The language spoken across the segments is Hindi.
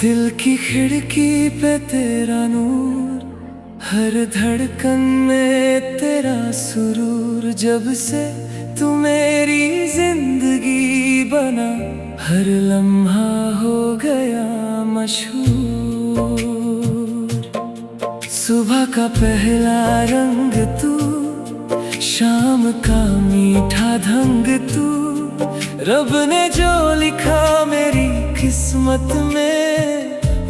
दिल की खिड़की पे तेरा नूर, हर धड़कन में तेरा सुरूर। जब से तू मेरी जिंदगी बना, हर लम्हा हो गया मशहूर। सुबह का पहला रंग तू, शाम का मीठा ढंग तू। रब ने जो लिखा मेरी किस्मत में,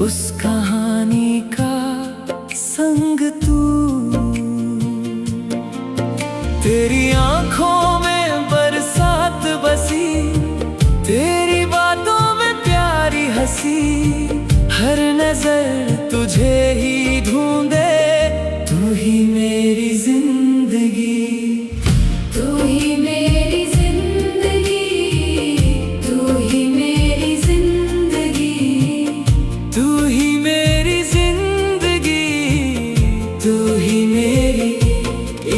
उस कहानी का संग तू। तेरी आंखों में बरसात बसी, तेरी बातों में प्यारी हंसी। हर नजर तुझे ही ढूंढे, तू ही मेरी जिंदगी। तू ही मेरी जिंदगी, तू ही मेरी जिंदगी, तू ही मेरी जिंदगी, तू ही मेरी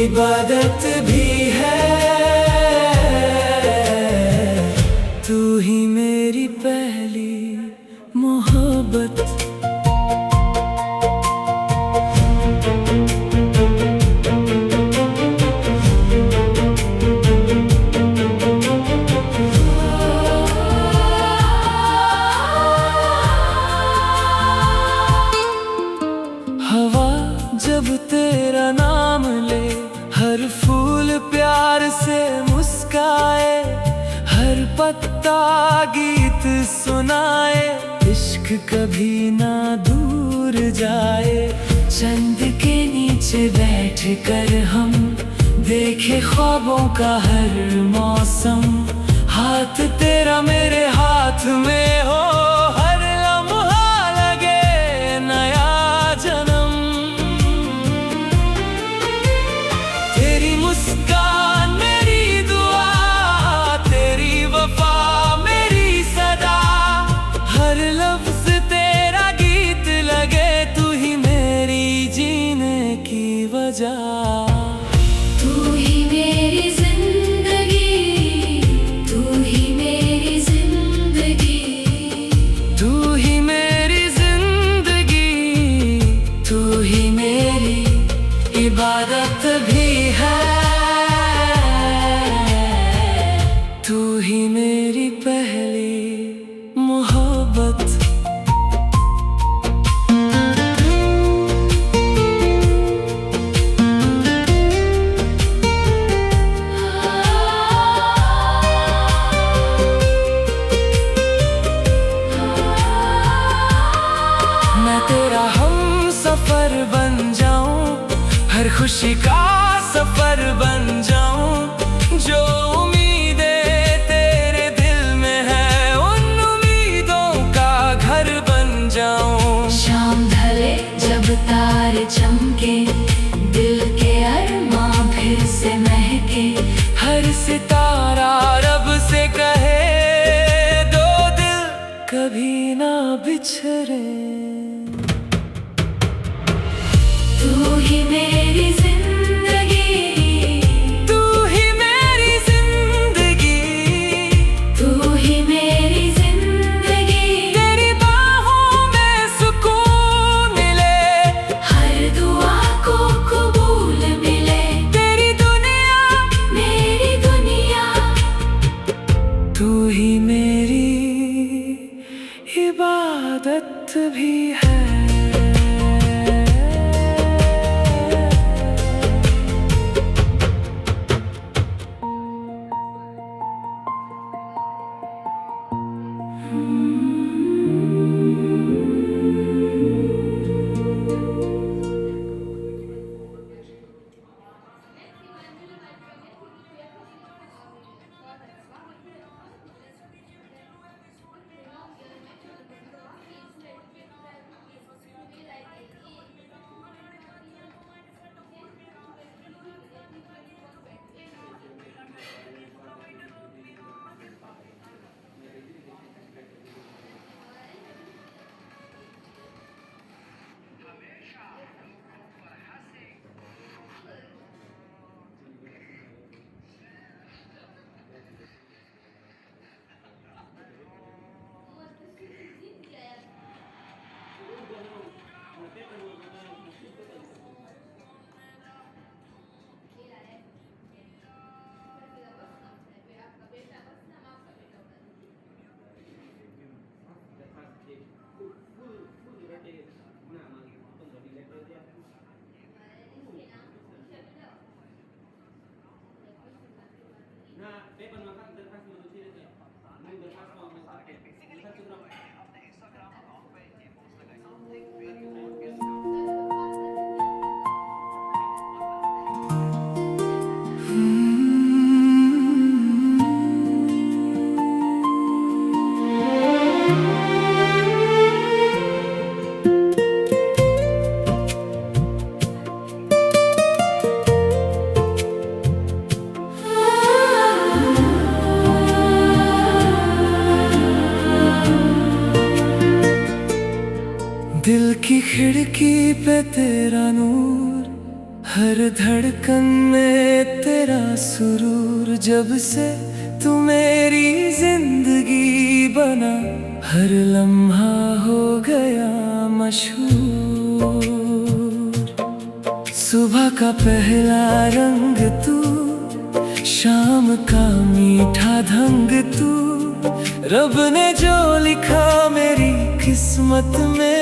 इबादत भी है। तू ही मेरी पहली मोहब्बत। हवा जब तेरा नाम ले, हर फूल प्यार से मुस्काए। हर पत्ता गीत सुनाए, इश्क कभी ना दूर जाए। चंद के नीचे बैठ कर हम देखे ख्वाबों का हर मौसम। हाथ तेरा मेरे हाथ में हो, हर लम्हा लगे नया जन्म। तेरी मुस्कान मेरी दुआ, तेरी वफा मेरी सदा। हर लफ्ज तेरा गीत लगे, तू ही मेरी जीने की वजह। तू ही मेरी जिंदगी, तू ही मेरी जिंदगी, तू ही मेरी जिंदगी, तू ही मेरी इबादत भी है। तू ही मेरी पहली मोहब्बत। मैं तेरा हम सफर बन जाऊं, हर खुशी का सफर बन जाऊं। जो उम्मीदें तेरे दिल में है, उन उम्मीदों का घर बन जाऊं। शाम ढले जब तारे चमके, दिल के अरमां फिर से महके। हर सितारा रब से कहे, दो दिल कभी ना बिछड़े। तू ही मेरी जिंदगी, तू ही मेरी जिंदगी, तू ही मेरी जिंदगी। तेरी बाहों में सुकून मिले, हर दुआ को कबूल मिले। तेरी दुनिया मेरी दुनिया, तू ही मेरी इबादत भी है। दिल की खिड़की पे तेरा नूर, हर धड़कन में तेरा सुरूर। जब से तू मेरी जिंदगी बना, हर लम्हा हो गया मशहूर। सुबह का पहला रंग तू, शाम का मीठा ढंग तू। रब ने जो लिखा मेरी किस्मत में,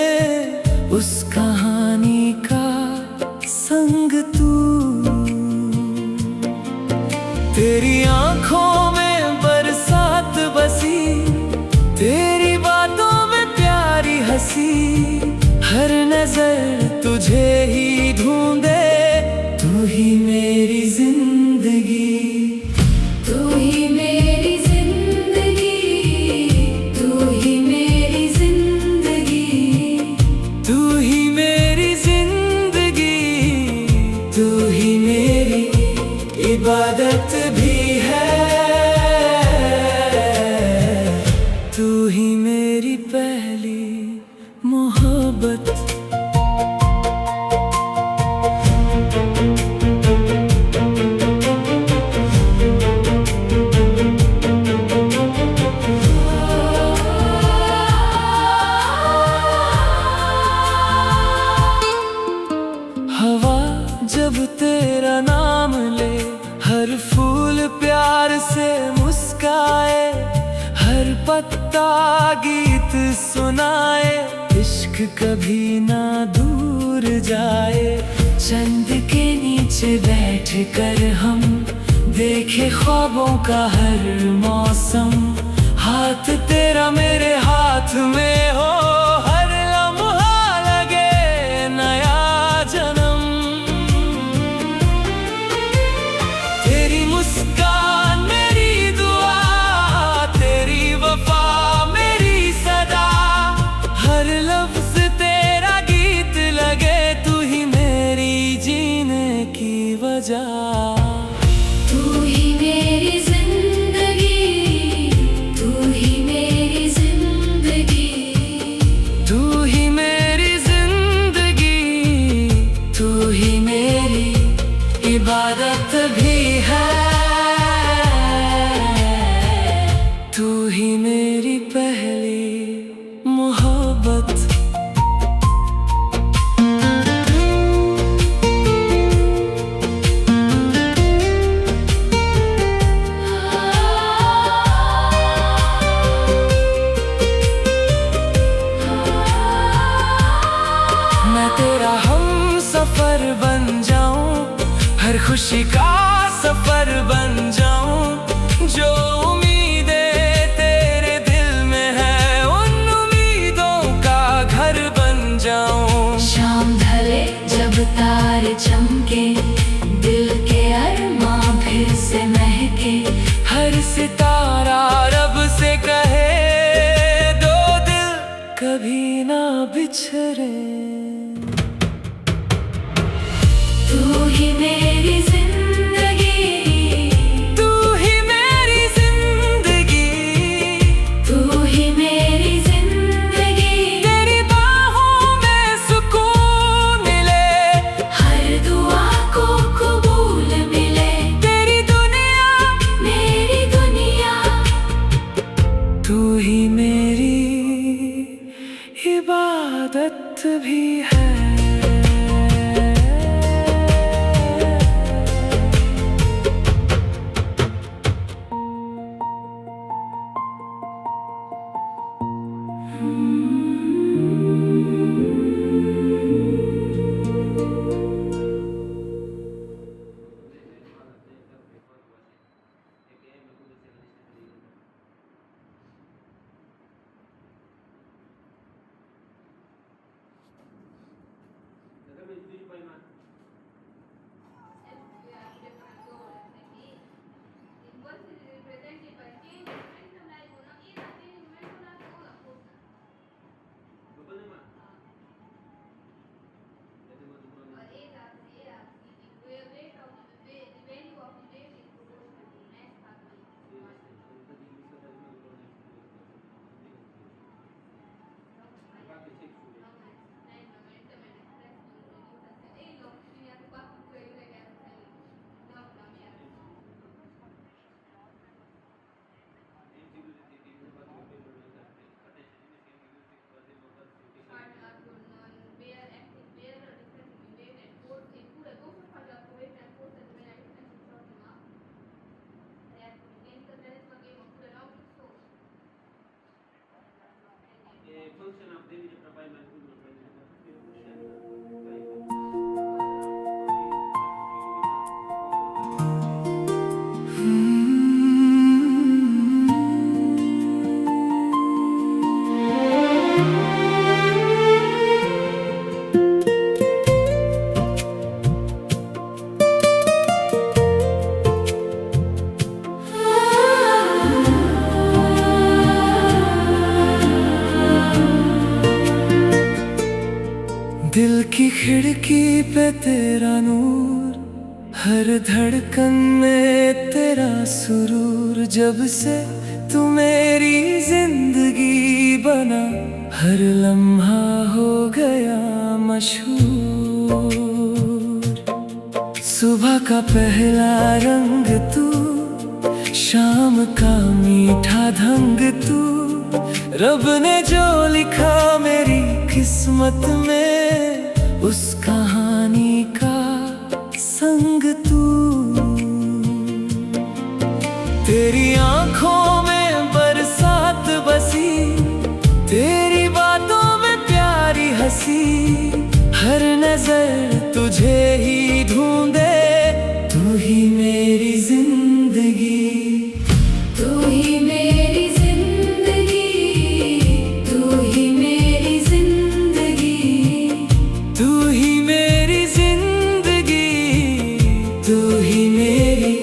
उस कहानी का संग तू। तेरी आंखों में बरसात बसी, तेरी बातों में प्यारी हंसी। हर नजर तुझे ही ढूंढे, तू ही मेरी जिंदगी। तू ही मेरी जिंदगी, तू ही मेरी जिंदगी, तू ही मेरी जिंदगी, तू ही मेरी इबादत भी है। तू ही मेरी पहली मोहब्बत। हवा जब तेरा नाम ले, हर फूल प्यार से मुस्काए। हर पत्ता गीत सुनाए, इश्क कभी ना दूर जाए। चंद के नीचे बैठ कर हम देखे ख्वाबों का हर मौसम। हाथ तेरा मेरे हाथ में हो, हर लम्हा लगे नया जन्म। तेरी मुस्कान मेरी दुआ, तेरी वफा मेरी सदा। हर लफ्ज तेरा गीत लगे, तू ही मेरी जीने की वजह। तू ही मेरी जिंदगी, तू ही मेरी जिंदगी, तू ही मेरी जिंदगी, तू ही मेरी इबादत भी है। तू ही मेरी पहली मोहब्बत। मैं तेरा हम सफर बन जाऊं, हर खुशी का सफर बन जाऊं। जो उम्मीदें तेरे दिल में है, उन उम्मीदों का घर बन जाऊं। शाम ढले जब तारे चमके, दिल के अरमां फिर से महके। हर सितारा रब से कहे, दो दिल कभी ना बिछड़े। तू ही मेरी जिंदगी, तू ही मेरी जिंदगी, तू ही मेरी जिंदगी। तेरी बाहों में सुकून मिले, हर दुआ को कबूल मिले। तेरी दुनिया मेरी दुनिया, तू ही मेरी इबादत भी है। दिल की खिड़की पे तेरा नूर, हर धड़कन में तेरा सुरूर। जब से तू मेरी जिंदगी बना, हर लम्हा हो गया मशहूर। सुबह का पहला रंग तू, शाम का मीठा ढंग तू। रब ने जो लिखा मेरी किस्मत में, उस कहानी का संग तू। तेरी आंखों में बरसात बसी, तेरी बातों में प्यारी हंसी। हर नजर तुझे ही ढूंढे, तू ही मेरी जिंदगी। तू ही मेरी जिंदगी, तू ही मेरी जिंदगी, तू ही मेरी जिंदगी, तू ही मेरी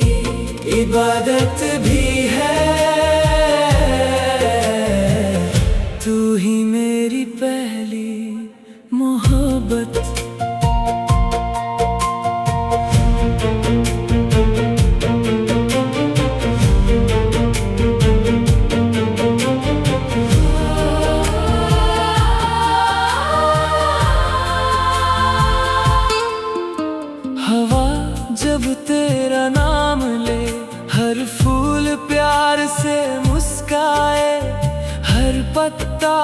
इबादत भी है। तू ही मेरी पहली मोहब्बत। हवा जब तेरा नाम ले, हर फूल प्यार से मुस्काए। हर पत्ता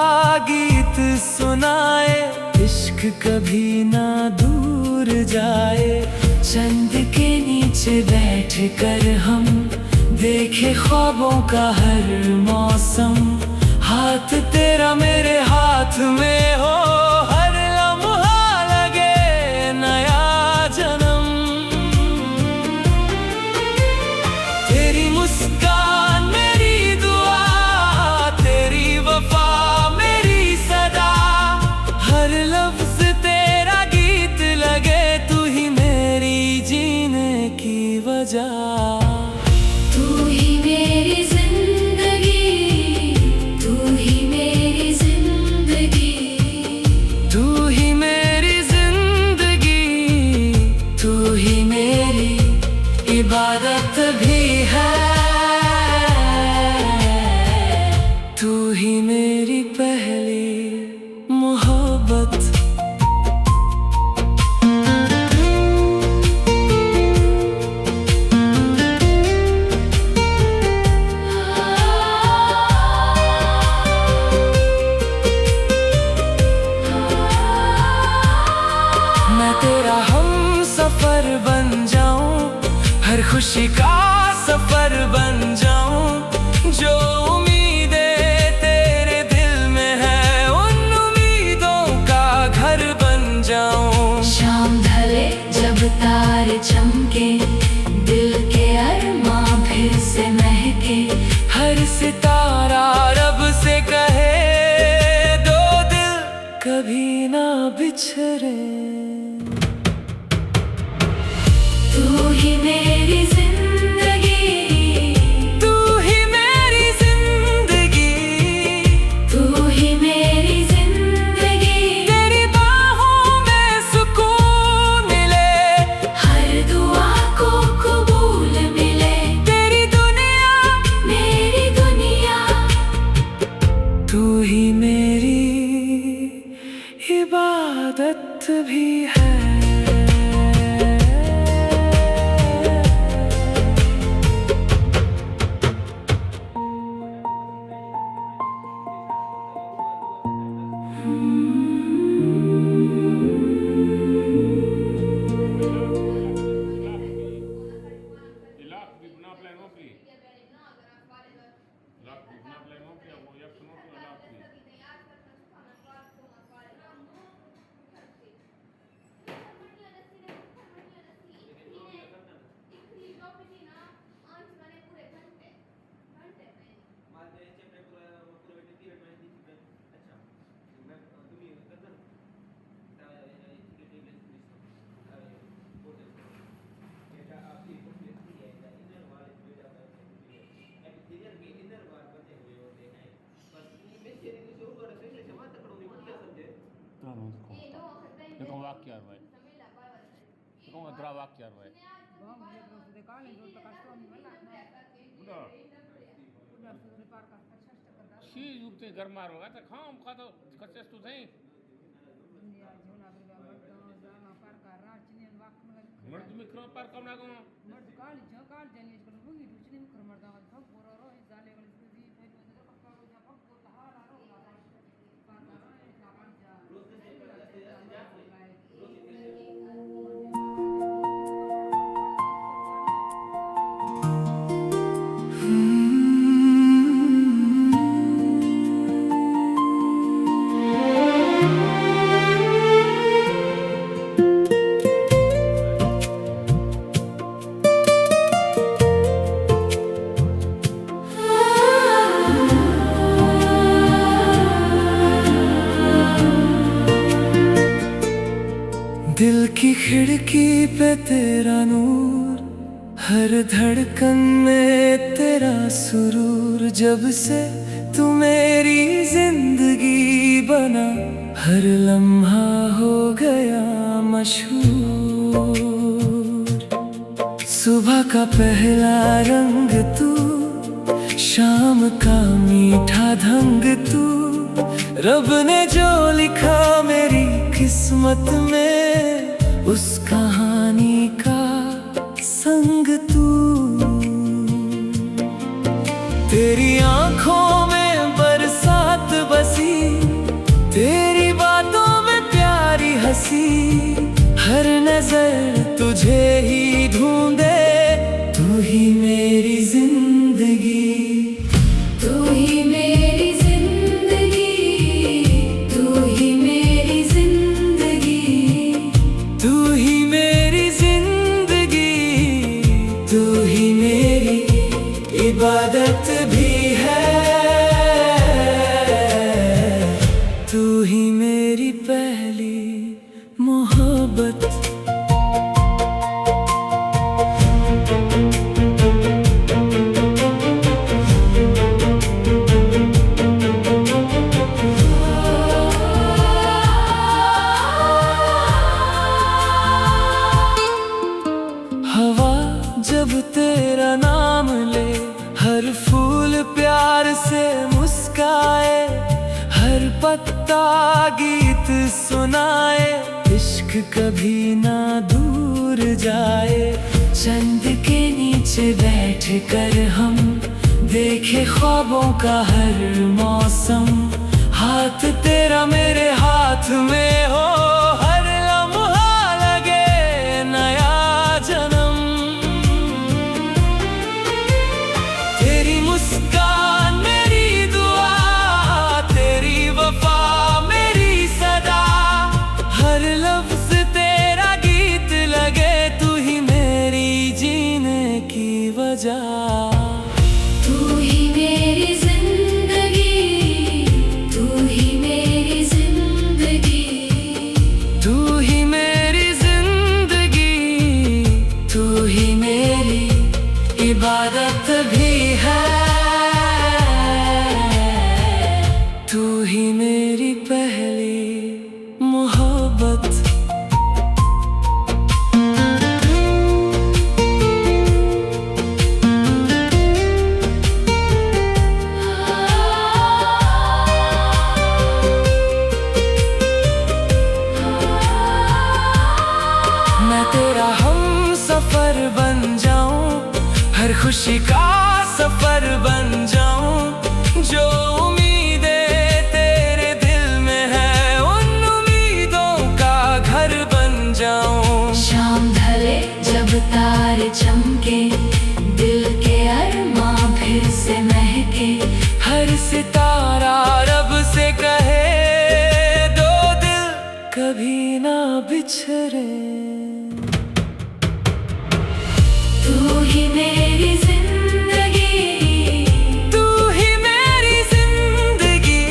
गीत सुनाए, इश्क कभी ना दूर जाए। चंद के नीचे बैठ कर हम देखे ख्वाबों का हर मौसम। हाथ तेरा मेरे हाथ में हो, हर लम्हा लगे नया जन्म। तेरी मुस्कान मेरी दुआ, तेरी वफा मेरी सदा। हर लफ्ज तेरा गीत लगे, तू ही मेरी जीने की वजह। तू ही मेरी जिंदगी, तू ही मेरी जिंदगी, तू ही मेरी जिंदगी, तू ही मेरी इबादत भी है। तू ही मेरी पहली मोहब्बत। मैं तेरा हम सफर बन जाऊं, हर खुशी का सफर बन जाऊं। जो उम्मीदें तेरे दिल में है, उन उम्मीदों का घर बन जाऊं। शाम ढले जब तारे चमके, दिल के अरमां फिर से महके। हर सितारा रब से कहे, दो दिल कभी ना बिछड़े। तू ही मेरी जिंदगी, तू ही मेरी जिंदगी, तू ही मेरी जिंदगी। तेरी बाहों में सुकून मिले, हर दुआ को कबूल मिले। तेरी दुनिया मेरी दुनिया, तू ही मेरी इबादत भी है। Lac, na Plenopia, bo jak Plenopia, Lac. Strano e con vacchiar vai. E con tra vacchiar vai. She युक्त घर मारो आता खाम खाता कच्चे तू थे मर्द में क्रों पर कम ना को दिल की खिड़की पे तेरा नूर, हर धड़कन में तेरा सुरूर। जब से तू मेरी जिंदगी बना, हर लम्हा हो गया मशहूर। सुबह का पहला रंग तू, शाम का मीठा ढंग तू। रब ने जो लिखा मेरी किस्मत में, उस कहानी का संग तू। तेरी आंखों में बरसात बसी, तेरी बातों में प्यारी हंसी। हर नजर तुझे ही ढूंढे, तू ही मेरी जिंदगी। तू ही मेरी जिंदगी, तू ही मेरी जिंदगी, तू ही मेरी जिंदगी, तू ही मेरी इबादत भी है। तू ही मेरी पहली मोहब्बत। हवा जब तेरा नाम ले, हर फूल प्यार से मुस्काए। हर पत्ता गीत सुनाए, इश्क कभी ना दूर जाए। चंद के नीचे बैठ कर हम देखे ख्वाबों का हर मौसम। हाथ तेरा मेरे हाथ में हो, हर लम्हा लगे नया जन्म। तेरी मुस्कान मेरी दुआ, तेरी वफा मेरी सदा। हर लफ्ज तेरा गीत लगे, तू ही मेरी जीने की वजह। तू ही मेरी जिंदगी, तू ही मेरी जिंदगी, तू ही मेरी जिंदगी, तू ही मेरी इबादत भी है। तू ही मेरी पहली मोहब्बत। मैं तेरा हम सफर बन जाऊं, हर खुशी का सफर बन जाऊं। जो उम्मीदें तेरे दिल में है, उन उम्मीदों का घर बन जाऊं। शाम ढले जब तारे चमके, दिल के अरमां फिर से महके। हर सितारा रब से कहे, दो दिल कभी ना बिछड़े। तू ही मेरी जिंदगी, तू ही मेरी जिंदगी,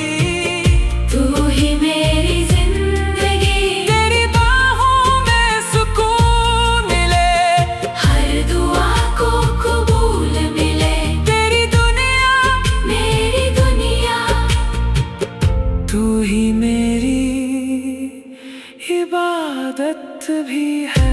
तू ही मेरी जिंदगी। तेरी बाहों में सुकून मिले, हर दुआ को कबूल मिले। तेरी दुनिया मेरी दुनिया, तू ही मेरी इबादत भी है।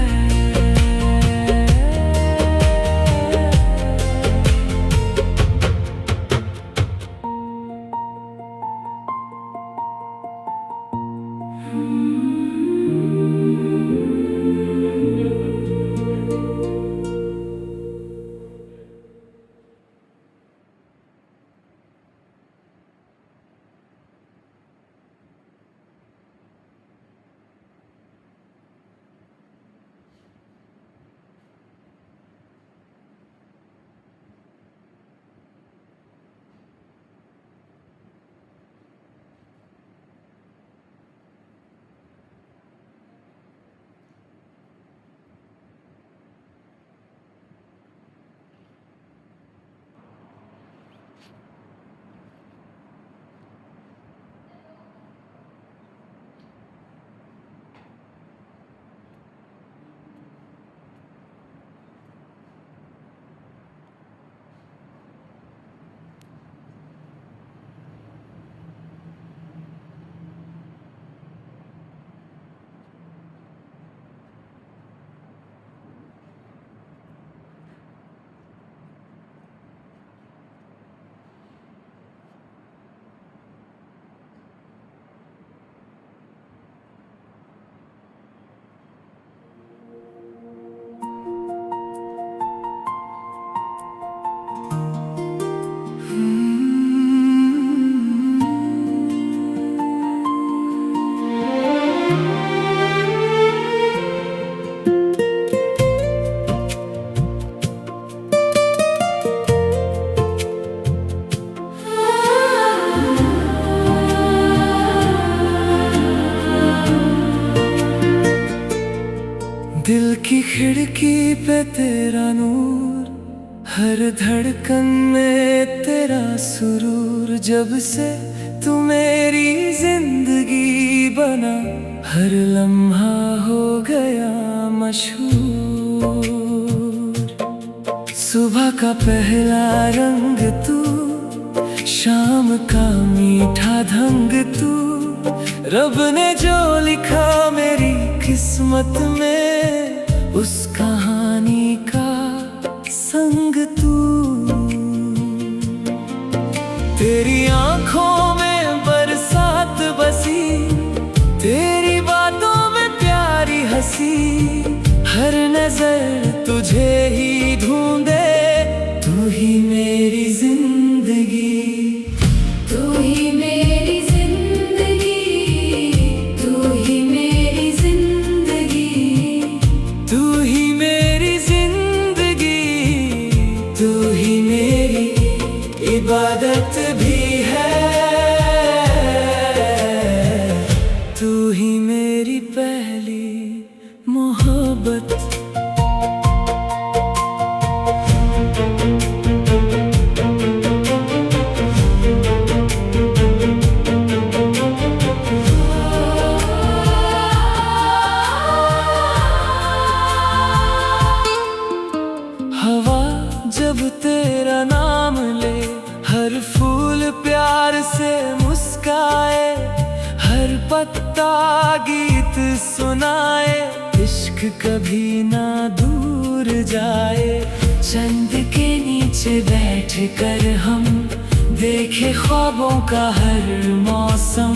दिल की खिड़की पे तेरा नूर, हर धड़कन में तेरा सुरूर। जब से तू मेरी जिंदगी बना, हर लम्हा हो गया मशहूर। सुबह का पहला रंग तू, शाम का मीठा ढंग तू। रब ने जो लिखा मेरी किस्मत में, उस कहानी का संग तू। तेरी आंखों में बरसात बसी, तेरी बातों में प्यारी हंसी। हर नजर तुझे ही ढूंढे, तू ही मेरी जिंदगी। तू ही मेरी जिंदगी, तू ही मेरी जिंदगी, तू ही मेरी जिंदगी, तू ही मेरी इबादत भी है। तू ही मेरी पहली मोहब्बत। हवा जब तेरा नाम ले, हर फूल प्यार से मुस्काए। हर पत्ता गीत सुनाए, इश्क कभी ना दूर जाए। चंद के नीचे बैठ कर हम देखे ख्वाबों का हर मौसम।